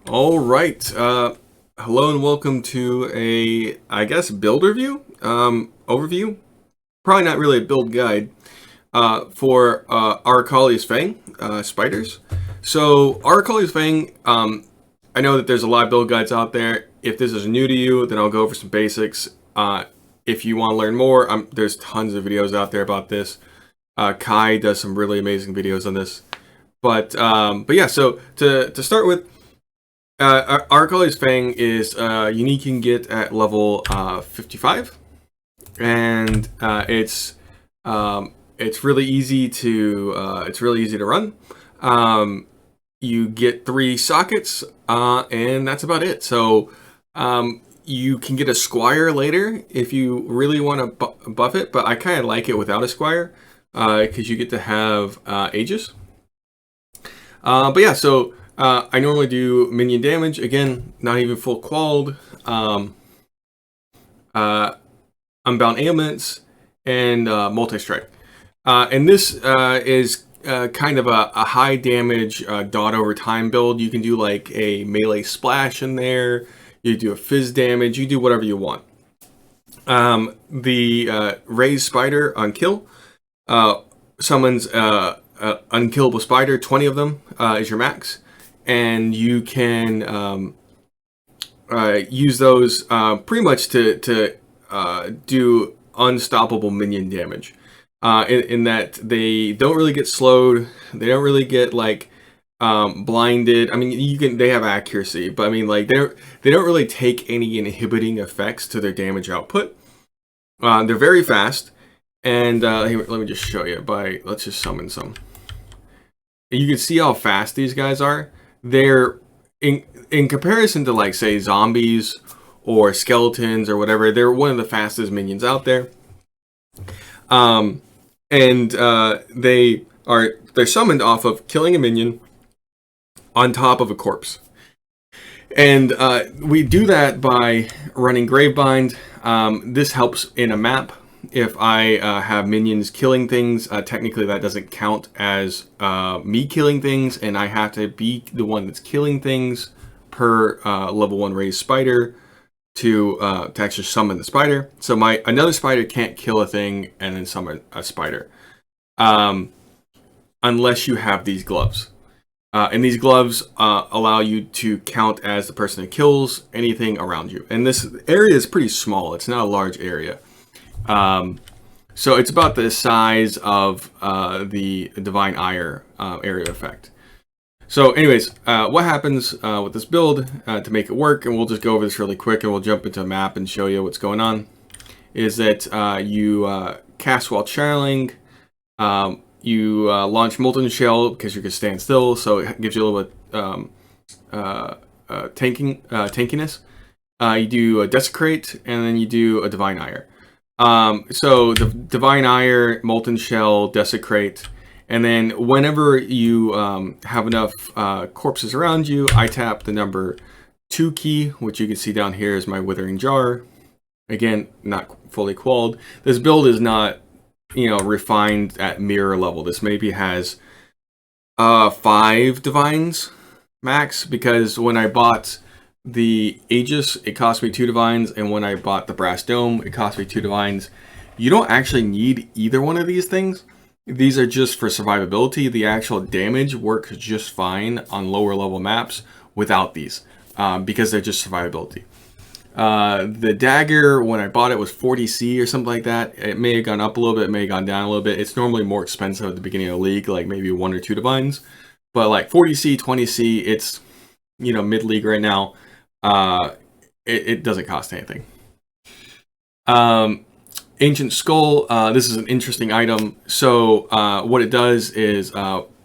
All right. Hello and welcome to I guess, build review, overview. Probably not really a build guide for ARAKAALI's Fang spiders. So ARAKAALI's Fang, I know that there's a lot of build guides out there. If this is new to you, then I'll go over some basics. If you want to learn more, there's tons of videos out there about this. Kai does some really amazing videos on this. But yeah. So to start with. ARAKAALI's Fang is unique. You can get at level 55, and it's really easy to run. You get 3 sockets, and that's about it. So you can get a squire later if you really want to buff it, but I kind of like it without a squire because you get to have Aegis. But yeah, so. I normally do minion damage, again, not even full qualled, unbound ailments, and multi-strike. And this is kind of a high damage dot over time build. You can do like a melee splash in there, you do a fizz damage, you do whatever you want. The raised spider on kill summons unkillable spider, 20 of them is your max. And you can use those pretty much to do unstoppable minion damage. In that they don't really get slowed, they don't really get like blinded. I mean, they have accuracy, but I mean, like they don't really take any inhibiting effects to their damage output. They're very fast, and let me just show you let's just summon some. You can see how fast these guys are. They're in comparison to, like, say, zombies or skeletons or whatever, they're one of the fastest minions out there. They're summoned off of killing a minion on top of a corpse. And we do that by running Gravebind. This helps in a map. If I have minions killing things, technically that doesn't count as me killing things, and I have to be the one that's killing things per level 1 raised spider to actually summon the spider. So another spider can't kill a thing and then summon a spider unless you have these gloves. And these gloves allow you to count as the person that kills anything around you. And this area is pretty small. It's not a large area. So it's about the size of the Divine Ire area effect. So anyways, what happens with this build to make it work, and we'll just go over this really quick and we'll jump into a map and show you what's going on, is that you cast while channeling, you launch Molten Shell because you can stand still, so it gives you a little bit tankiness. You do a Desecrate, and then you do a Divine Ire. So the Divine Ire, Molten Shell, Desecrate, and then whenever you have enough corpses around you, I tap the number 2 key, which you can see down here is my Withering Jar. Again, not fully qualled. This build is not, refined at mirror level. This maybe has 5 divines max, because when I bought the Aegis, it cost me 2 divines, and when I bought the Brass Dome, it cost me 2 divines. You don't actually need either one of these things. These are just for survivability. The actual damage works just fine on lower level maps without these, because they're just survivability. The dagger, when I bought it, was 40C or something like that. It may have gone up a little bit, it may have gone down a little bit. It's normally more expensive at the beginning of the league, like maybe 1 or 2 divines. But like 40C, 20C, it's, mid-league right now. It doesn't cost anything. Ancient Skull, this is an interesting item. So what it does is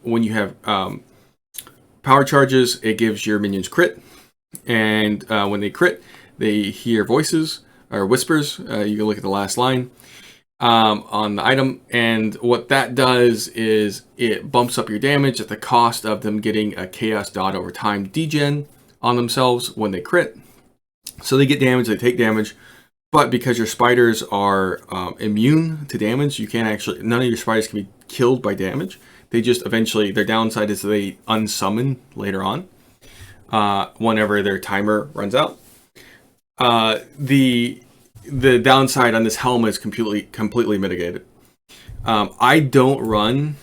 when you have power charges, it gives your minions crit. And when they crit, they hear voices or whispers. You can look at the last line on the item. And what that does is it bumps up your damage at the cost of them getting a chaos dot over time degen on themselves when they crit. So they get damage, they take damage, but because your spiders are immune to damage, you can't actually, none of your spiders can be killed by damage. They just eventually, their downside is they unsummon later on. whenever their timer runs out. The downside on this helm is completely mitigated. I don't run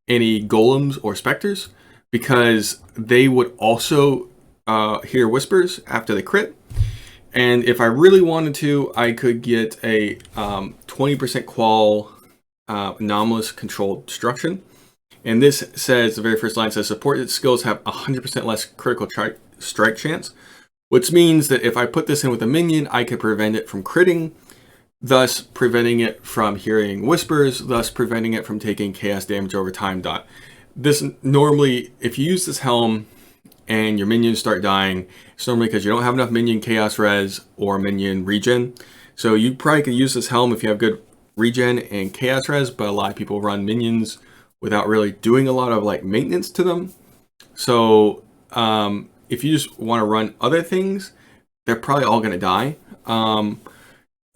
any golems or specters because they would also hear whispers after they crit. And if I really wanted to, I could get a 20% qual anomalous controlled destruction. And this says, the very first line says, supported skills have 100% less critical strike chance, which means that if I put this in with a minion, I could prevent it from critting, thus preventing it from hearing whispers, thus preventing it from taking chaos damage over time. This normally, if you use this helm and your minions start dying, it's normally because you don't have enough minion chaos res or minion regen. So you probably could use this helm if you have good regen and chaos res, but a lot of people run minions without really doing a lot of like maintenance to them. So if you just want to run other things, they're probably all going to die.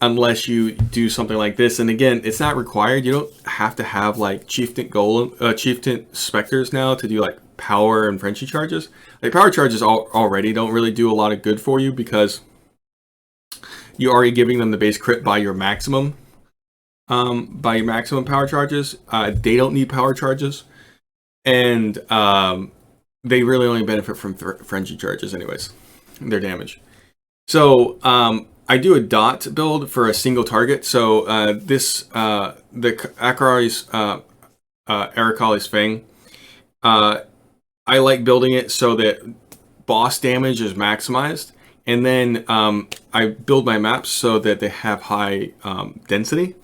Unless you do something like this. And again, it's not required. You don't have to have like chieftain golem, chieftain specters now to do like power and Frenchie charges. Like power charges already don't really do a lot of good for you because you're already giving them the base crit by your maximum power charges. They don't need power charges, and they really only benefit from Frenchie charges anyways, their damage. So I do a dot build for a single target. So the ARAKAALI's Fang, I like building it so that boss damage is maximized. And then I build my maps so that they have high density.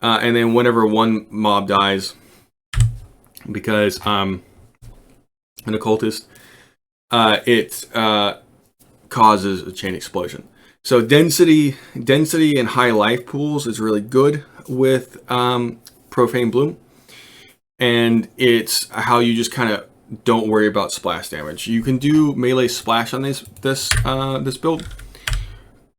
And then whenever one mob dies, because I'm an occultist, it causes a chain explosion. So density and high life pools is really good with Profane Bloom. And it's how you just kind of don't worry about splash damage. You can do melee splash on this build.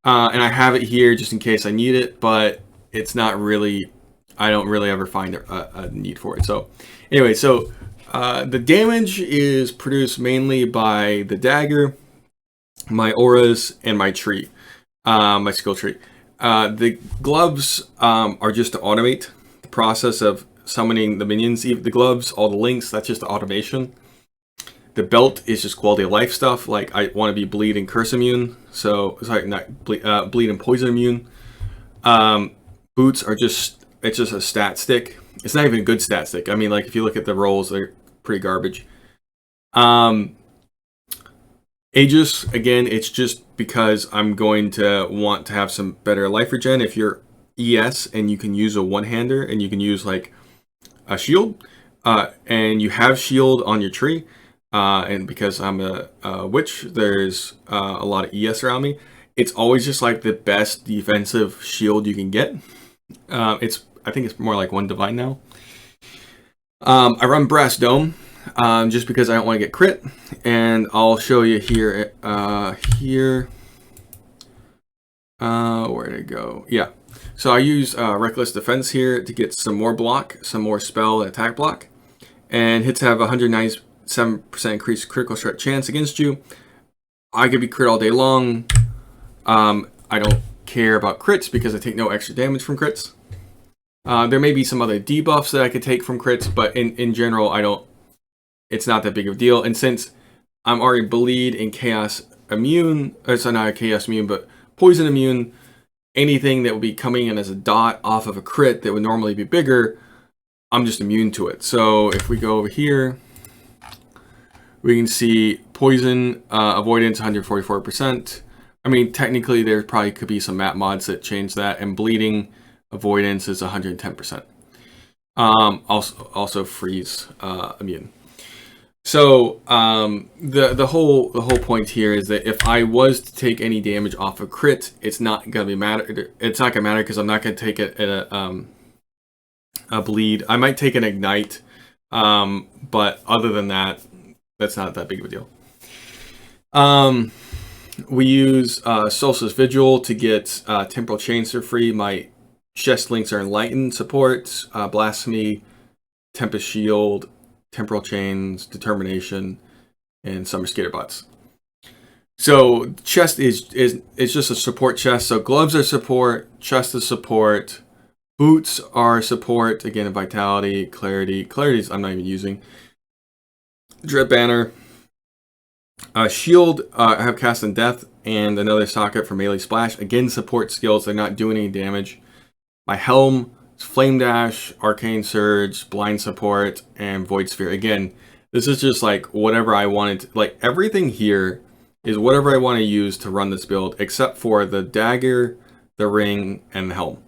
And I have it here just in case I need it, but it's not really, I don't really ever find a need for it. So anyway, so the damage is produced mainly by the dagger, my auras, and my tree. My skill tree. The gloves are just to automate the process of summoning the minions. The gloves, all the links, that's just automation. The belt is just quality of life stuff. Like I want to be bleed and curse immune. So sorry, not bleed and poison immune. Boots are just, it's just a stat stick. It's not even a good stat stick. I mean, like if you look at the rolls, they're pretty garbage. Aegis, again, it's just because I'm going to want to have some better life regen. If you're ES and you can use a one-hander and you can use like a shield, and you have shield on your tree, and because I'm a witch, there's a lot of ES around me. It's always just like the best defensive shield you can get. I think it's more like one divine now. I run Brass Dome. Just because I don't want to get crit, and I'll show you here. Where'd it go? Yeah. So I use Reckless Defense here to get some more block, some more spell and attack block, and hits have 197% increased critical strike chance against you. I could be crit all day long. I don't care about crits because I take no extra damage from crits. There may be some other debuffs that I could take from crits, but in general, I don't. It's not that big of a deal. And since I'm already bleed and chaos immune, it's not chaos immune, but poison immune, anything that would be coming in as a dot off of a crit that would normally be bigger, I'm just immune to it. So if we go over here, we can see poison avoidance 144%. I mean, technically there probably could be some map mods that change that, and bleeding avoidance is 110%. Also freeze immune. So the whole point here is that if I was to take any damage off a crit, it's not gonna matter. It's not gonna matter because I'm not gonna take it at a bleed. I might take an ignite, but other than that, that's not that big of a deal. We use Solstice Vigil to get Temporal Chains for free. My chest links are Enlightened support, Blasphemy, Tempest Shield, Temporal Chains, Determination, and some are skater bots. So chest is just a support chest. So gloves are support, chest is support, boots are support. Again, vitality, clarity. Clarity's I'm not even using. Dread banner. Shield, I have cast and death and another socket for melee splash. Again, support skills. They're not doing any damage. My helm is flame dash, arcane surge, blind support, and void sphere. Again, this is just like whatever I wanted. Like everything here is whatever I want to use to run this build, except for the dagger, the ring, and the helm.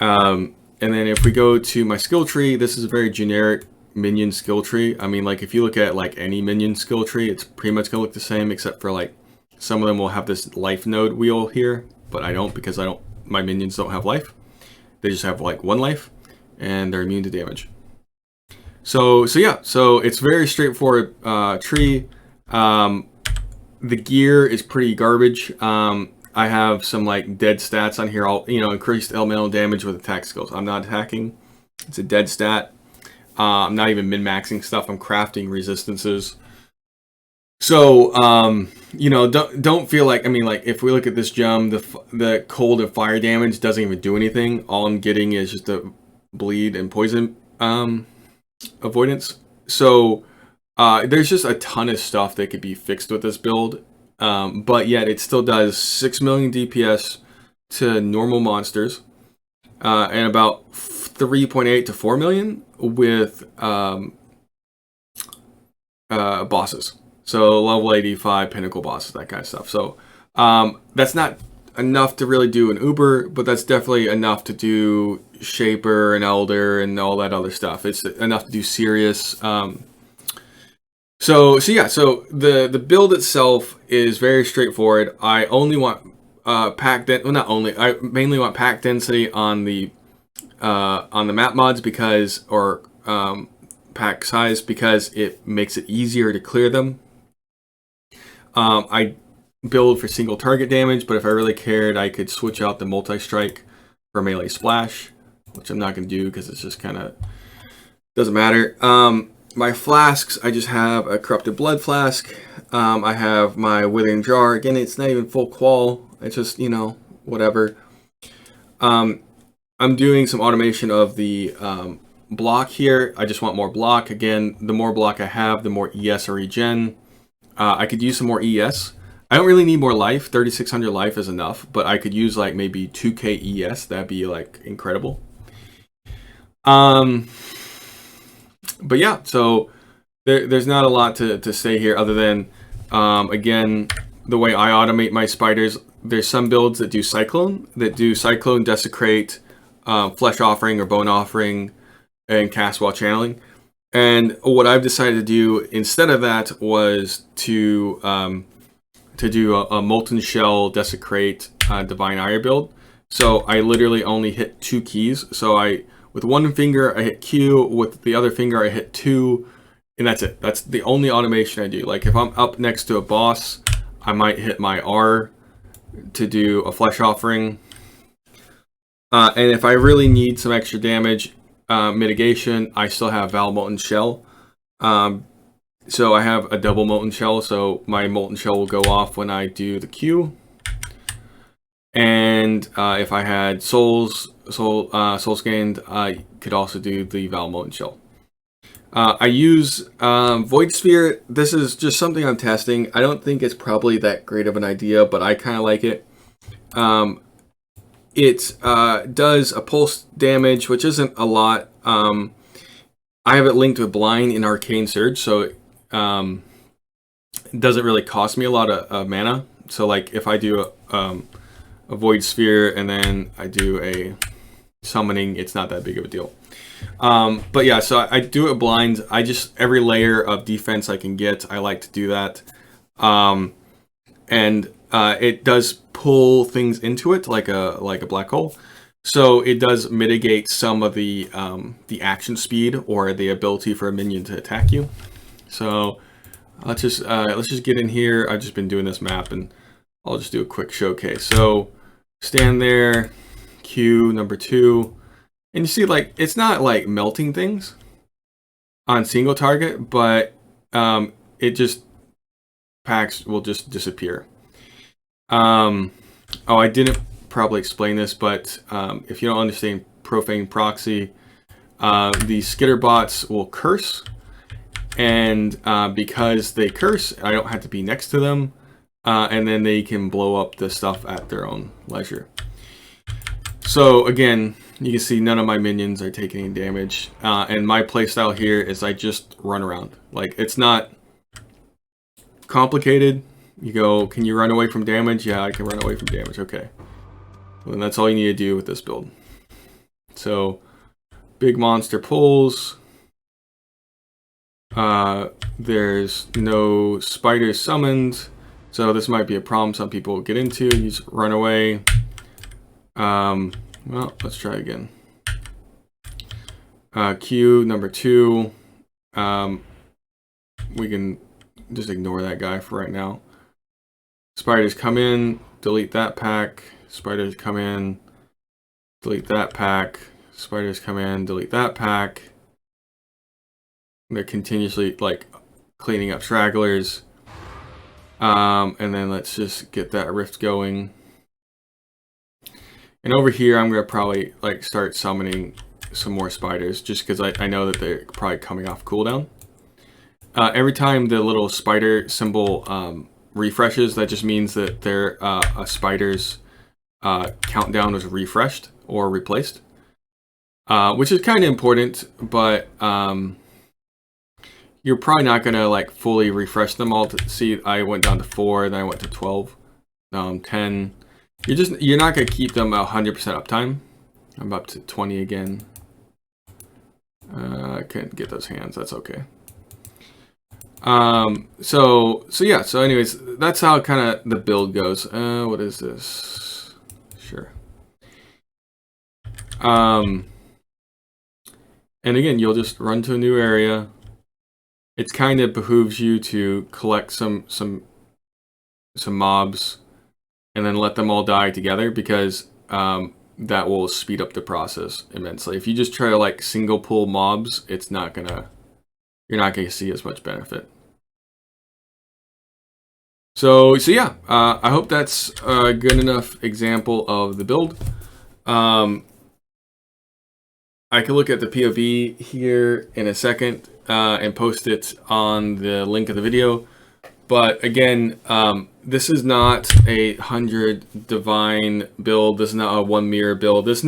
And then if we go to my skill tree, this is a very generic minion skill tree. I mean, like if you look at like any minion skill tree, it's pretty much gonna look the same, except for like some of them will have this life node wheel here, but I don't, because my minions don't have life. They just have like 1 life and they're immune to damage. So yeah, so it's very straightforward tree. The gear is pretty garbage. I have some like dead stats on here. I'll, increased elemental damage with attack skills. I'm not attacking. It's a dead stat. I'm not even min-maxing stuff. I'm crafting resistances. So, don't feel like, I mean, like if we look at this gem, the cold and fire damage doesn't even do anything. All I'm getting is just a bleed and poison avoidance. So there's just a ton of stuff that could be fixed with this build. But yet it still does 6 million DPS to normal monsters, and about 3.8 to 4 million with bosses. So level 85 pinnacle bosses, that kind of stuff. So that's not enough to really do an Uber, but that's definitely enough to do Shaper and Elder and all that other stuff. It's enough to do Serious. So yeah, so the build itself is very straightforward. I only want pack density. Well, not only. I mainly want pack density on the map mods because, or pack size, because it makes it easier to clear them. I build for single target damage, but if I really cared, I could switch out the multi-strike for melee splash, which I'm not going to do because it's just kind of doesn't matter. My flasks, I just have a corrupted blood flask. I have my withering jar. Again, it's not even full qual. It's just, whatever. I'm doing some automation of the block here. I just want more block. Again, the more block I have, the more ES or regen. I could use some more ES. I don't really need more life. 3,600 life is enough, but I could use like maybe 2k ES. That'd be like incredible. But yeah, so there's not a lot to say here other than, again, the way I automate my spiders, there's some builds that do Cyclone, Desecrate, Flesh Offering or Bone Offering, and Cast while channeling. And what I've decided to do instead of that was to do a Molten Shell, Desecrate, Divine Ire build. So I literally only hit 2 keys. So with one finger, I hit Q. With the other finger, I hit 2. And that's it. That's the only automation I do. Like if I'm up next to a boss, I might hit my R to do a Flesh Offering. And if I really need some extra damage mitigation, I still have Val Molten Shell. So I have a double Molten Shell. So my Molten Shell will go off when I do the Q. And if I had souls gained, I could also do the Val Molten Shell. I use Void Sphere. This is just something I'm testing. I don't think it's probably that great of an idea, but I kind of like it. It does a pulse damage, which isn't a lot. I have it linked with Blind in Arcane Surge, so it doesn't really cost me a lot of mana. So like if I do a Void Sphere and then I do a summoning, it's not that big of a deal. But yeah, so I do it blind. I just, every layer of defense I can get, I like to do that. And it does pull things into it like a black hole. So it does mitigate some of the action speed or the ability for a minion to attack you. So let's just get in here. I've just been doing this map and I'll just do a quick showcase. So stand there, Q number 2. And you see, like, it's not like melting things on single target, but it just packs will just disappear. Oh, I didn't probably explain this, but if you don't understand profane proxy, the skitter bots will curse, and because they curse, I don't have to be next to them, and then they can blow up the stuff at their own leisure. So again, you can see none of my minions are taking any damage, and my playstyle here is I just run around. Like, it's not complicated. You go, can you run away from damage? Yeah, I can run away from damage. Okay. Well, then that's all you need to do with this build. So, big monster pulls. There's no spiders summoned. So this might be a problem some people get into. You just run away. Well, let's try again. Q number 2. We can just ignore that guy for right now. Spiders come in, delete that pack. Spiders come in, delete that pack. Spiders come in, delete that pack. They're continuously like cleaning up stragglers. And then let's just get that rift going. And over here, I'm gonna probably like start summoning some more spiders, just because I know that they're probably coming off cooldown. Every time the little spider symbol refreshes, that just means that their a spider's countdown was refreshed or replaced, which is kind of important, but you're probably not gonna like fully refresh them all to see. I went down to 4, then I went to 12, 10. You're not gonna keep them 100% uptime. I'm up to 20 again. I couldn't get those hands. That's okay. So yeah. So anyways, that's how kind of the build goes. What is this? Sure. And again, you'll just run to a new area. It kind of behooves you to collect some mobs and then let them all die together, because that will speed up the process immensely. If you just try to like single pull mobs, you're not gonna see as much benefit. So yeah, I hope that's a good enough example of the build. I can look at the POV here in a second and post it on the link of the video. But again, this is not a 100 divine build. This is not a 1 mirror build. This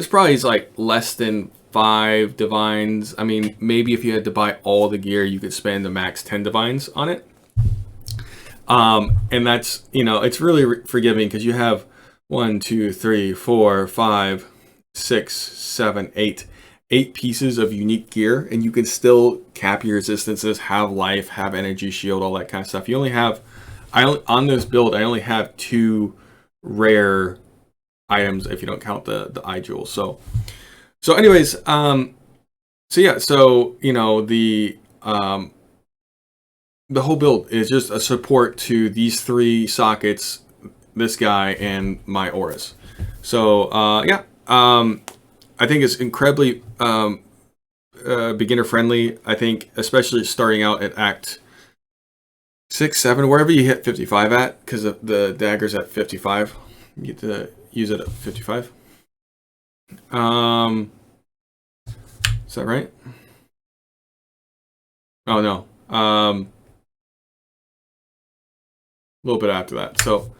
probably is like less than 5 divines. I mean, maybe if you had to buy all the gear, you could spend the max 10 divines on it. And that's, it's really forgiving, because you have 1, 2, 3, 4, 5, 6, 7, 8 pieces of unique gear, and you can still cap your resistances, have life, have energy shield, all that kind of stuff. You only have, on this build, I only have 2 rare items if you don't count the eye jewels. So anyways, so yeah, so the whole build is just a support to these 3 sockets, this guy, and my auras. So yeah, I think it's incredibly beginner friendly. I think especially starting out at Act 6, 7, wherever you hit 55 at, because the dagger's at 55. You get to use it at 55. Is that right? Oh no. A little bit after that. So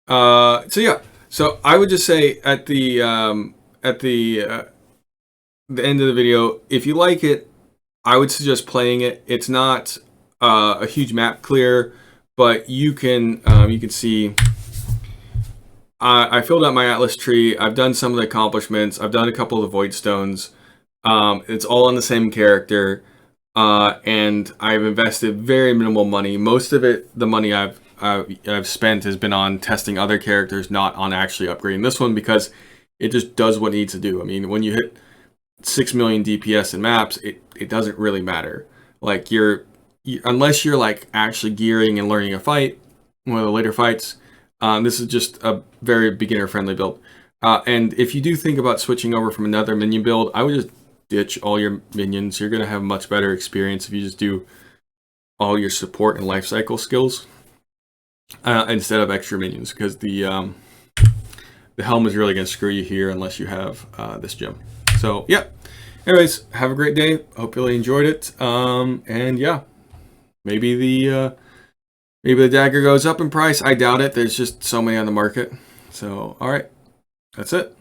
yeah. So I would just say at the end of the video, if you like it, I would suggest playing it. It's not a huge map clear, but you can see I filled out my Atlas tree. I've done some of the accomplishments. I've done a couple of the void stones. It's all on the same character, and I've invested very minimal money. Most of it, the money I've spent, has been on testing other characters, not on actually upgrading this one, because it just does what it needs to do. I mean, when you hit 6 million DPS in maps, it doesn't really matter. Like, unless you're like actually gearing and learning a fight, one of the later fights, this is just a very beginner friendly build. And if you do think about switching over from another minion build, I would just ditch all your minions. You're going to have a much better experience if you just do all your support and life cycle skills instead of extra minions, because the helm is really going to screw you here unless you have this gem. So yeah, anyways, have a great day. Hope you really enjoyed it. And yeah, maybe the dagger goes up in price. I doubt it. There's just so many on the market. So all right, that's it.